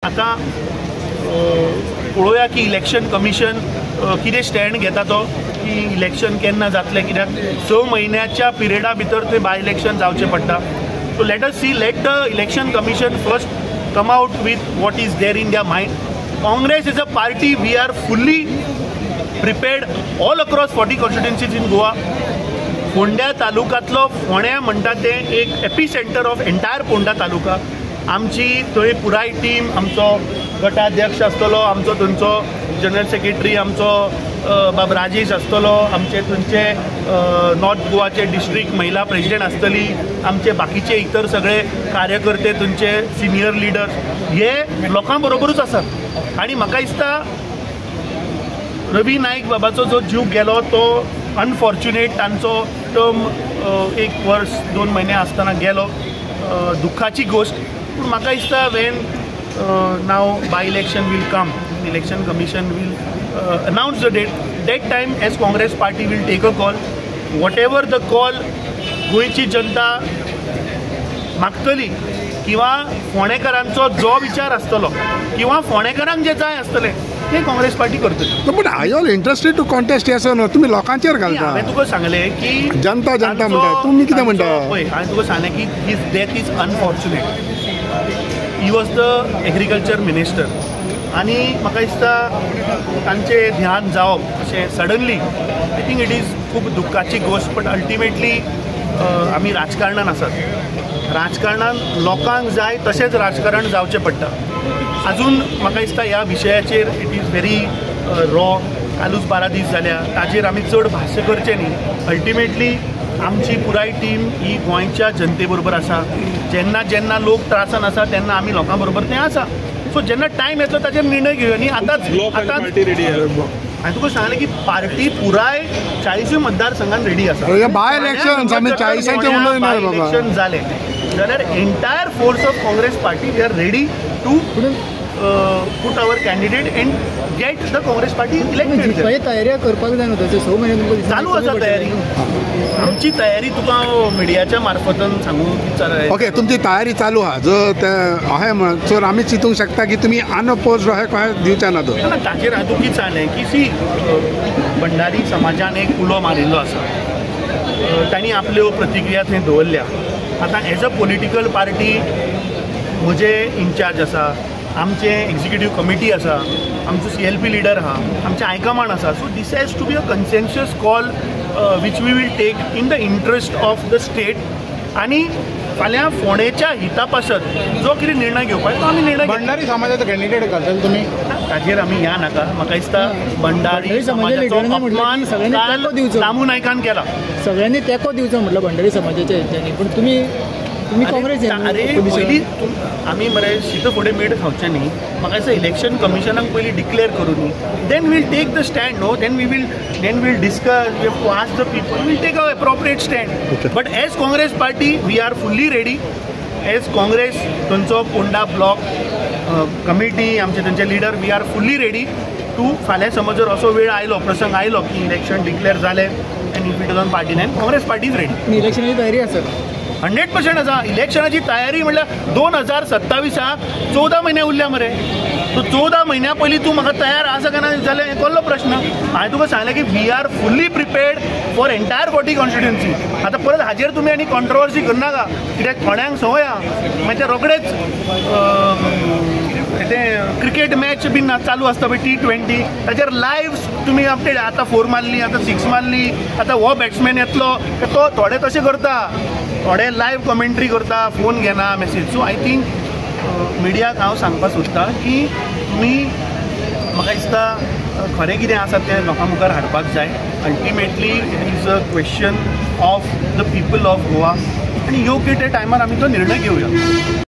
आता पळोवया की इलेक्शन कमिशन कितें स्टँड घेता तो, की इलेक्शन केन्ना जातलें, कित्याक 6 म्हयन्याच्या पिरियडा भितर थंय बाय इलेक्शन जावचें पडटा. So let us see, let the election commission first come out with what is there in their mind. Congress is a party, we are fully prepared all across 40 constituencies in Goa. फोंड्या तालुक्यांतलो फोण्या म्हणटा तें एक epicentre of entire Ponda taluka. आमची थंय पुराय team, आमचो गटाध्यक्ष आसतलो, आमचो थंयचो जनरल सेक्रेटरी आमचो बाब राजेश आसतलो, आमचे थंयचे नॉर्थ गोवाचे डिस्ट्रिक्ट महिला प्रेसिडेंट आसतली, आमचे बाकीचे इतर सगळे कार्यकर्ते, थंयचे सिनियर लिडर्स हे लोकां बरोबरूच आसात. आनी म्हाका दिसता रवी नाईक बाबाचो जो जीव गेलो तो अनफॉर्च्युनेट, तांचो टर्म 1 वर्स 2 म्हयने आसतना गेलो, दुख्खाची गोष्ट. पूण म्हाका दिसता when now by election will come, election commission will announce the date, that time as Congress party will take a call, whatever the call गोयची जनता मागतली किंवा फोंडेकारांचो जो विचार आसतलो किंवा फोंडेकारांक जे जाय आसतलें ते काँग्रेस पार्टी करतली. But I all interested to contest असो न्हू, तुमी लोकांचेर घालता. हांवें तुका सांगलें की जनता जनता म्हणटा, तुमी कितें म्हणटा? पळय, हांवें तुका सांगलें की his death is unfortunate. He was the agriculture minister आनी म्हाका दिसता तांचें ध्यान जावप अशें suddenly, I think it is खूब दुख्खाची गोश्ट. बट अल्टिमेटली आमी राजकारणान आसात, राजकारणान लोकांक जाय तशेंच राजकारण जावचें पडटा. अजून म्हाका दिसता ह्या विशयाचेर इट इज व्हेरी रॉ, कालूच 12 दीस जाल्या, ताचेर आमी चड भाश्य करचें न्ही. अल्टिमेटली आमची पुराय टीम ही गोंयच्या जनते बरोबर आसा. जेन्ना जेन्ना लोक त्रासान आसा तेन्ना आमी लोकां बरोबर ते आसा. सो जेन्ना टायम येतलो ताचेर निर्णय घेवया न्ही. आतांच हांवें तुका सांगलें की पार्टी पुराय 40 मतदारसंघान रेडी आसा. बाय इलेक्शन 40 जालें जाल्यार entire force of Congress party we are ready to put our candidate and get the Congress party elected. तयारी करपाक जाय न्हू, 6 म्हयने चालू आसा तयारी. आमची तयारी तुका मिडियाच्या मार्फतान सांगू की ओके, तुमची तयारी चालू आहा जो अहें सर आमी चिंतूंक शकता की तुमी अनअपोज्ड अहें कशें दिवचे ना. ताचेर हांवें तुका सांगलें की सी भंडारी समाजान एक उलो मारिल्लो आसा, तांणी आपल्यो प्रतिक्रिया थंय दवरल्या. आतां एज अ पॉलिटिकल पार्टी म्हजे इन्चार्ज आसा, आमचे एक्झिक्युटीव कमिटी आसा, आमचो CLP लिडर आहा, आमचे हायकमांड आसा. So this has to be a consensus call which we will take in the interest of the state. आनी फाल्यां फोंडेच्या हिता पासत जो कितें निर्णय घेवपाक तो आमी निर्णय. भंडारी समाजाचो कॅन्डिडेट घालतले तुमी, ताचेर आमी या नाका. म्हाका दिसता भंडारी समाजाचो अपमान काल दामू नायकान केला. सगळ्यांनी तेको दिवचो म्हटलं भंडारी समाजाच्या हेच्यानी. पूण तुमी काँग्रेस पयलीं आमी मरे शीत फुडें मीठ खावचें न्ही. म्हाका दिसता इलेक्शन कमिशनाक पयलीं डिक्लेअर करूं न्ही, then will take the stand. No, then will discuss, we have to ask the people, will take a appropriate stand. But as Congress party we are fully ready. As Congress थंयचो पोंडा ब्लॉक कमिटी, आमचे थंयचे leader, we are fully ready to. फाल्यां समज जर असो वेळ आयलो, प्रसंग आयलो की इलेक्शन डिक्लेअर जालें and if it is on party नायन, काँग्रेस पार्टी इज रेडी. इलेक्शनाची तयारी आसा 100% आसा. इलेक्शनाची तयारी म्हणल्यार 2027 14 म्हयने उरल्या मरे. सो 14 म्हयन्या पयलीं तूं म्हाका तयार आसा काय ना जाल्यार हें कसलो प्रश्न. हांवें तुका सांगलें की we are fully prepared for entire 40 constituency. आतां परत हाजेर तुमी आनी कॉन्ट्रोवर्सी करनाका, कित्याक थोड्यांक संवय आहा मागीर ते रोखडेच तें क्रिकेट मॅच बीन चालू आसता पळय T20, ताचेर लायव्ह तुमी अपडेट. आतां 4 मारली, आतां 6 मारली, आतां हो बॅट्समॅन येतलो, तो थोडे तशें करता, थोडे लायव्ह कमेंट्री करता, फोन घेना, मेसेज. सो आय थिंक मिडियाक हांव सांगपाक सोदतां की तुमी म्हाका दिसता खरें कितें आसा तें लोकां मुखार हाडपाक जाय. Ultimately it is a question of the people of Goa आनी योग्य त्या टायमार आमी तो निर्णय घेवया.